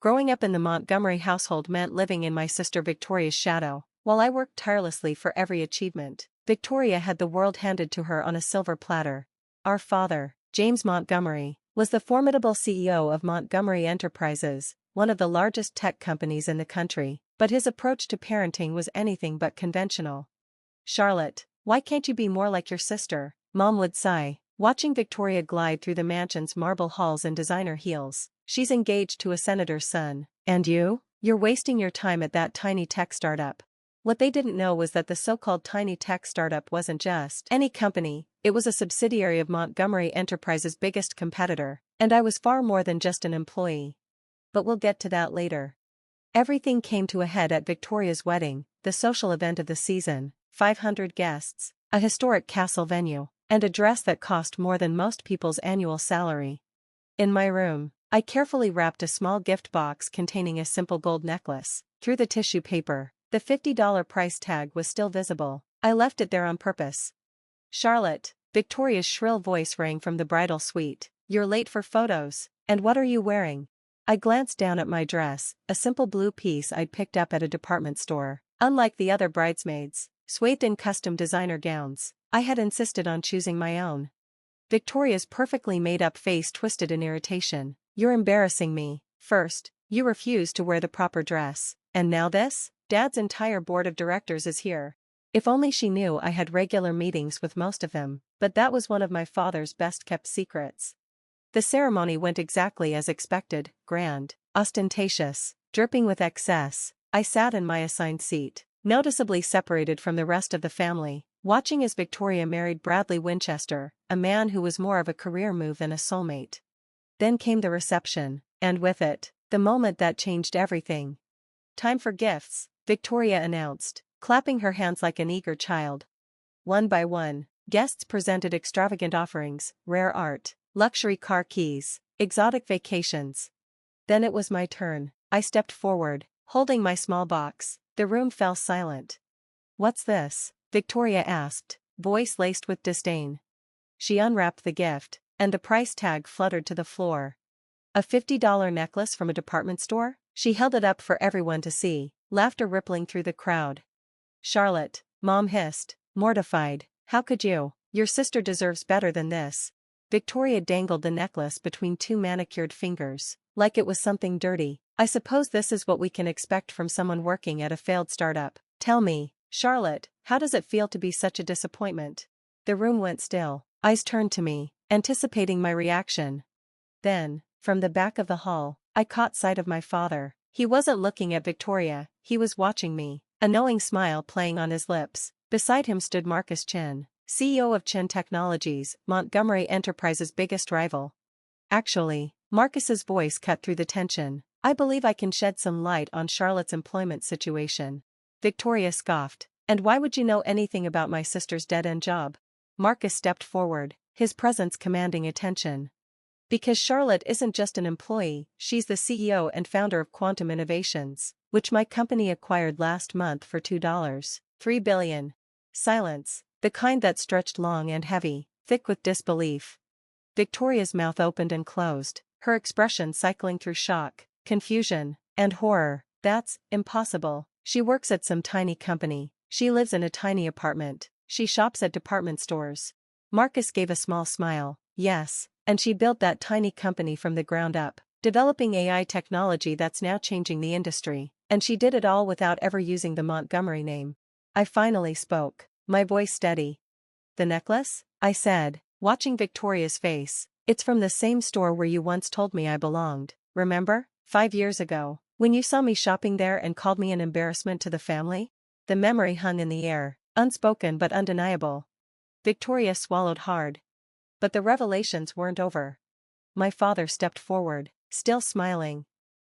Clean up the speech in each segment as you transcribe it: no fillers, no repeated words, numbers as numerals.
Growing up in the Montgomery household meant living in my sister Victoria's shadow. While I worked tirelessly for every achievement, Victoria had the world handed to her on a silver platter. Our father, James Montgomery, was the formidable CEO of Montgomery Enterprises, one of the largest tech companies in the country, but his approach to parenting was anything but conventional. "Charlotte, why can't you be more like your sister?" Mom would sigh, watching Victoria glide through the mansion's marble halls in designer heels. "She's engaged to a senator's son, and you're wasting your time at that tiny tech startup." What they didn't know was that the so-called tiny tech startup wasn't just any company, it was a subsidiary of Montgomery Enterprises' biggest competitor, and I was far more than just an employee. But we'll get to that later. Everything came to a head at Victoria's wedding, the social event of the season, 500 guests, a historic castle venue, and a dress that cost more than most people's annual salary. In my room, I carefully wrapped a small gift box containing a simple gold necklace. Through the tissue paper, the $50 price tag was still visible. I left it there on purpose. "Charlotte," Victoria's shrill voice rang from the bridal suite, "you're late for photos, and what are you wearing?" I glanced down at my dress, a simple blue piece I'd picked up at a department store. Unlike the other bridesmaids, swathed in custom designer gowns, I had insisted on choosing my own. Victoria's perfectly made-up face twisted in irritation. "You're embarrassing me. First, you refused to wear the proper dress, and now this? Dad's entire board of directors is here." If only she knew I had regular meetings with most of them, but that was one of my father's best-kept secrets. The ceremony went exactly as expected, grand, ostentatious, dripping with excess. I sat in my assigned seat, noticeably separated from the rest of the family, watching as Victoria married Bradley Winchester, a man who was more of a career move than a soulmate. Then came the reception, and with it, the moment that changed everything. "Time for gifts," Victoria announced, clapping her hands like an eager child. One by one, guests presented extravagant offerings, rare art, luxury car keys, exotic vacations. Then it was my turn. I stepped forward, holding my small box. The room fell silent. "What's this?" Victoria asked, voice laced with disdain. She unwrapped the gift, and the price tag fluttered to the floor. A $50 necklace from a department store? She held it up for everyone to see, laughter rippling through the crowd. "Charlotte," Mom hissed, mortified, "how could you? Your sister deserves better than this." Victoria dangled the necklace between two manicured fingers, like it was something dirty. "I suppose this is what we can expect from someone working at a failed startup. Tell me, Charlotte, how does it feel to be such a disappointment?" The room went still, eyes turned to me, anticipating my reaction. Then, from the back of the hall, I caught sight of my father. He wasn't looking at Victoria, he was watching me, a knowing smile playing on his lips. Beside him stood Marcus Chen, CEO of Chen Technologies, Montgomery Enterprises' biggest rival. "Actually," Marcus's voice cut through the tension, "I believe I can shed some light on Charlotte's employment situation." Victoria scoffed. "And why would you know anything about my sister's dead-end job?" Marcus stepped forward, his presence commanding attention. "Because Charlotte isn't just an employee, she's the CEO and founder of Quantum Innovations, which my company acquired last month for $2.3 billion. Silence, the kind that stretched long and heavy, thick with disbelief. Victoria's mouth opened and closed, her expression cycling through shock, confusion, and horror. "That's impossible. She works at some tiny company, she lives in a tiny apartment, she shops at department stores." Marcus gave a small smile. "Yes, and she built that tiny company from the ground up, developing AI technology that's now changing the industry, and she did it all without ever using the Montgomery name." I finally spoke, my voice steady. "The necklace?" I said, watching Victoria's face. "It's from the same store where you once told me I belonged, remember? 5 years ago, when you saw me shopping there and called me an embarrassment to the family?" The memory hung in the air, unspoken but undeniable. Victoria swallowed hard. But the revelations weren't over. My father stepped forward, still smiling.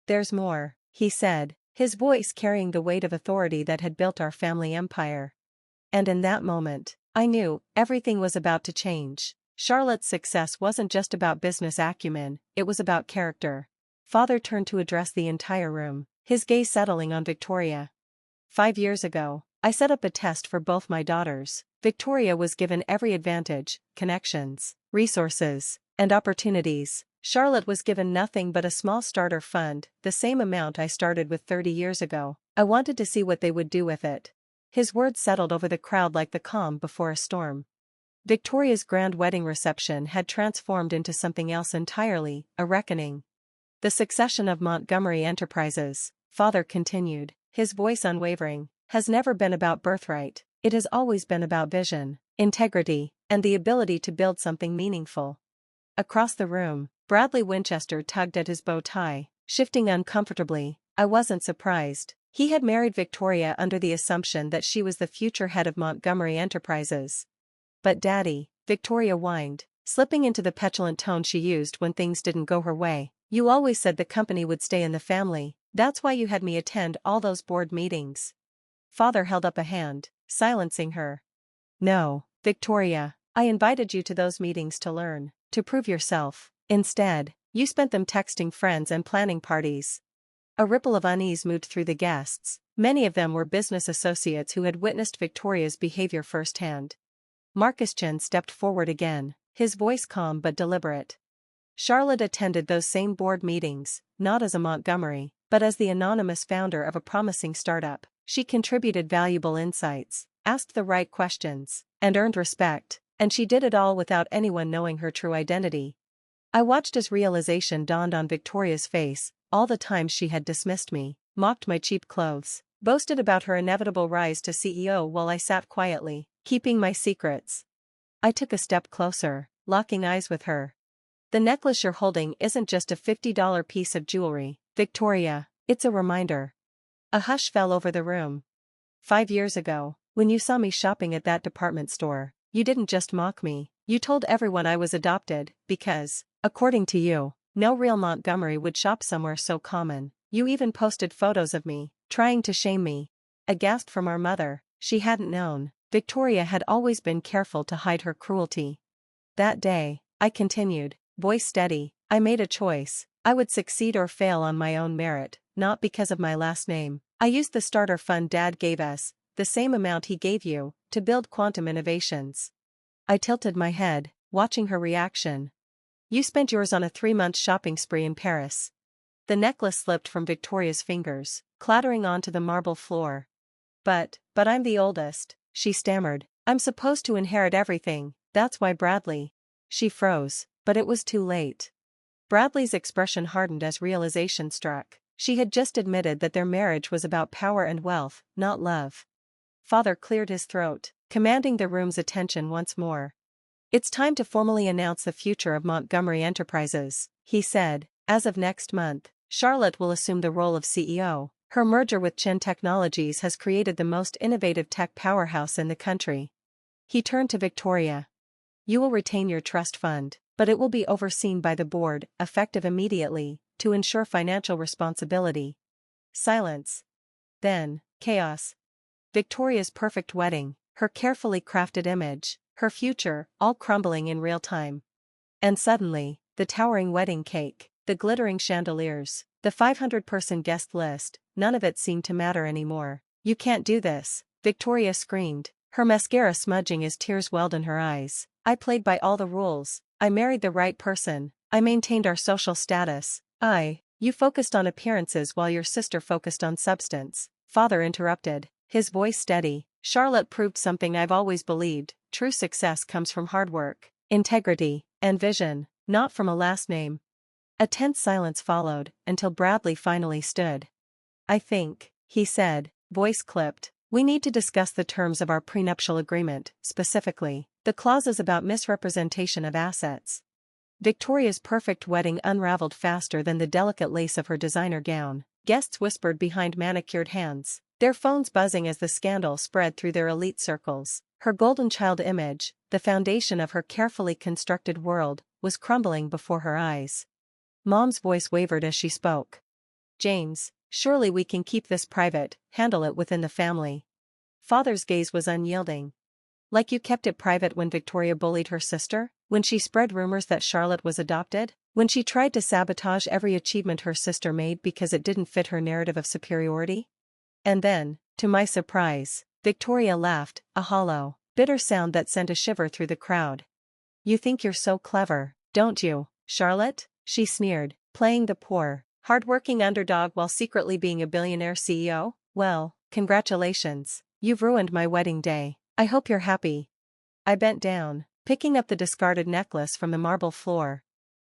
"There's more," he said, his voice carrying the weight of authority that had built our family empire. And in that moment, I knew everything was about to change. Charlotte's success wasn't just about business acumen, it was about character. Father turned to address the entire room, his gaze settling on Victoria. 5 years ago, I set up a test for both my daughters. Victoria was given every advantage, connections, resources, and opportunities, Charlotte was given nothing but a small starter fund, the same amount I started with 30 years ago. I wanted to see what they would do with it. His words settled over the crowd like the calm before a storm. Victoria's grand wedding reception had transformed into something else entirely, a reckoning. The succession of Montgomery Enterprises, father continued, his voice unwavering, has never been about birthright. It has always been about vision, integrity, and the ability to build something meaningful. Across the room, Bradley Winchester tugged at his bow tie, shifting uncomfortably. I wasn't surprised. He had married Victoria under the assumption that she was the future head of Montgomery Enterprises. But Daddy, Victoria whined, slipping into the petulant tone she used when things didn't go her way, you always said the company would stay in the family, that's why you had me attend all those board meetings. Father held up a hand, silencing her. No, Victoria, I invited you to those meetings to learn, to prove yourself. Instead, you spent them texting friends and planning parties. A ripple of unease moved through the guests. Many of them were business associates who had witnessed Victoria's behavior firsthand. Marcus Chen stepped forward again, his voice calm but deliberate. Charlotte attended those same board meetings, not as a Montgomery, but as the anonymous founder of a promising startup. She contributed valuable insights, asked the right questions, and earned respect, and she did it all without anyone knowing her true identity. I watched as realization dawned on Victoria's face. All the times she had dismissed me, mocked my cheap clothes, boasted about her inevitable rise to CEO while I sat quietly, keeping my secrets. I took a step closer, locking eyes with her. The necklace you're holding isn't just a $50 piece of jewelry, Victoria, it's a reminder. A hush fell over the room. 5 years ago, when you saw me shopping at that department store, you didn't just mock me, you told everyone I was adopted, because, according to you, no real Montgomery would shop somewhere so common. You even posted photos of me, trying to shame me. A gasp from our mother, she hadn't known. Victoria had always been careful to hide her cruelty. That day, I continued, voice steady, I made a choice. I would succeed or fail on my own merit, not because of my last name. I used the starter fund Dad gave us, the same amount he gave you, to build quantum innovations. I tilted my head, watching her reaction. You spent yours on a 3-month shopping spree in Paris. The necklace slipped from Victoria's fingers, clattering onto the marble floor. But I'm the oldest, she stammered. I'm supposed to inherit everything, that's why Bradley. She froze, but it was too late. Bradley's expression hardened as realization struck. She had just admitted that their marriage was about power and wealth, not love. Father cleared his throat, commanding the room's attention once more. It's time to formally announce the future of Montgomery Enterprises, he said. As of next month, Charlotte will assume the role of CEO. Her merger with Chen Technologies has created the most innovative tech powerhouse in the country. He turned to Victoria. You will retain your trust fund, but it will be overseen by the board, effective immediately, to ensure financial responsibility. Silence. Then, chaos. Victoria's perfect wedding, her carefully crafted image, her future, all crumbling in real time. And suddenly, the towering wedding cake, the glittering chandeliers, the 500-person guest list, none of it seemed to matter anymore. You can't do this, Victoria screamed, her mascara smudging as tears welled in her eyes. I played by all the rules, I married the right person, I maintained our social status, you focused on appearances while your sister focused on substance. Father interrupted, his voice steady. Charlotte proved something I've always believed, true success comes from hard work, integrity, and vision, not from a last name. A tense silence followed, until Bradley finally stood. I think, he said, voice clipped, we need to discuss the terms of our prenuptial agreement, specifically, the clauses about misrepresentation of assets. Victoria's perfect wedding unraveled faster than the delicate lace of her designer gown. Guests whispered behind manicured hands, their phones buzzing as the scandal spread through their elite circles. Her golden child image, the foundation of her carefully constructed world, was crumbling before her eyes. Mom's voice wavered as she spoke. James, surely we can keep this private, handle it within the family. Father's gaze was unyielding. Like you kept it private when Victoria bullied her sister? When she spread rumors that Charlotte was adopted? When she tried to sabotage every achievement her sister made because it didn't fit her narrative of superiority? And then, to my surprise, Victoria laughed, a hollow, bitter sound that sent a shiver through the crowd. You think you're so clever, don't you, Charlotte? she sneered, playing the poor, hard-working underdog while secretly being a billionaire CEO? Well, congratulations. You've ruined my wedding day. I hope you're happy. I bent down, picking up the discarded necklace from the marble floor.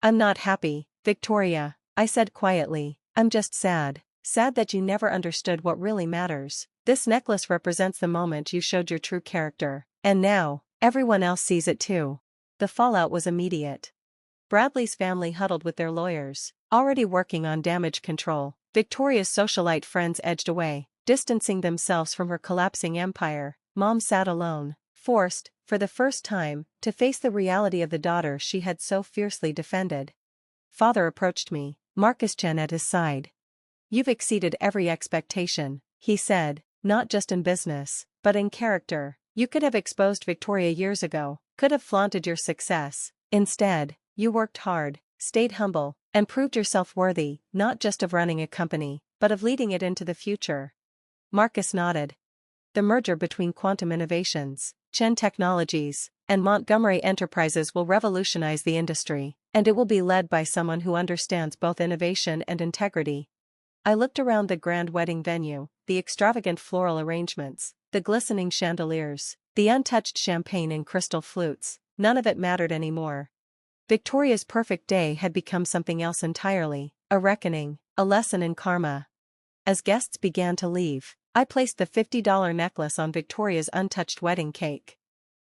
I'm not happy, Victoria, I said quietly. I'm just sad. Sad that you never understood what really matters. This necklace represents the moment you showed your true character. And now, everyone else sees it too. The fallout was immediate. Bradley's family huddled with their lawyers, already working on damage control. Victoria's socialite friends edged away, distancing themselves from her collapsing empire. Mom sat alone, forced, for the first time, to face the reality of the daughter she had so fiercely defended. Father approached me, Marcus Chen at his side. You've exceeded every expectation, he said, not just in business, but in character. You could have exposed Victoria years ago, could have flaunted your success. Instead, you worked hard, stayed humble, and proved yourself worthy, not just of running a company, but of leading it into the future. Marcus nodded. The merger between Quantum Innovations, Chen Technologies, and Montgomery Enterprises will revolutionize the industry, and it will be led by someone who understands both innovation and integrity. I looked around the grand wedding venue, the extravagant floral arrangements, the glistening chandeliers, the untouched champagne and crystal flutes. None of it mattered anymore. Victoria's perfect day had become something else entirely, a reckoning, a lesson in karma. As guests began to leave, I placed the $50 necklace on Victoria's untouched wedding cake.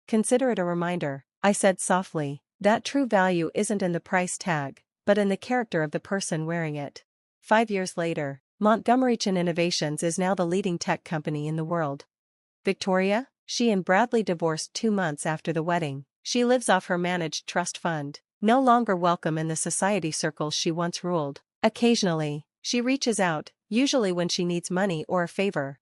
Consider it a reminder, I said softly, that true value isn't in the price tag, but in the character of the person wearing it. 5 years later, Montgomery Innovations is now the leading tech company in the world. Victoria, she and Bradley divorced 2 months after the wedding. She lives off her managed trust fund, no longer welcome in the society circles she once ruled. Occasionally, she reaches out, usually when she needs money or a favor.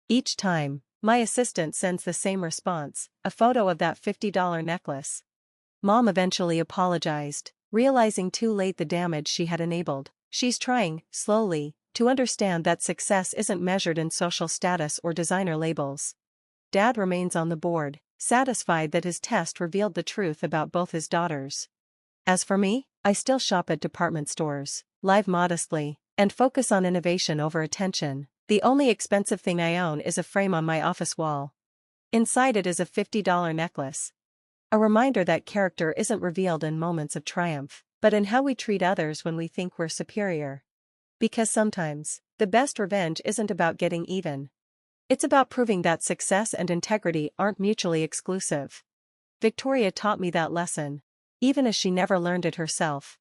Each time, my assistant sends the same response, a photo of that $50 necklace. Mom eventually apologized, realizing too late the damage she had enabled. She's trying, slowly, to understand that success isn't measured in social status or designer labels. Dad remains on the board, satisfied that his test revealed the truth about both his daughters. As for me, I still shop at department stores, live modestly, and focus on innovation over attention. The only expensive thing I own is a frame on my office wall. Inside it is a $50 necklace. A reminder that character isn't revealed in moments of triumph, but in how we treat others when we think we're superior. Because sometimes, the best revenge isn't about getting even. It's about proving that success and integrity aren't mutually exclusive. Victoria taught me that lesson, even as she never learned it herself.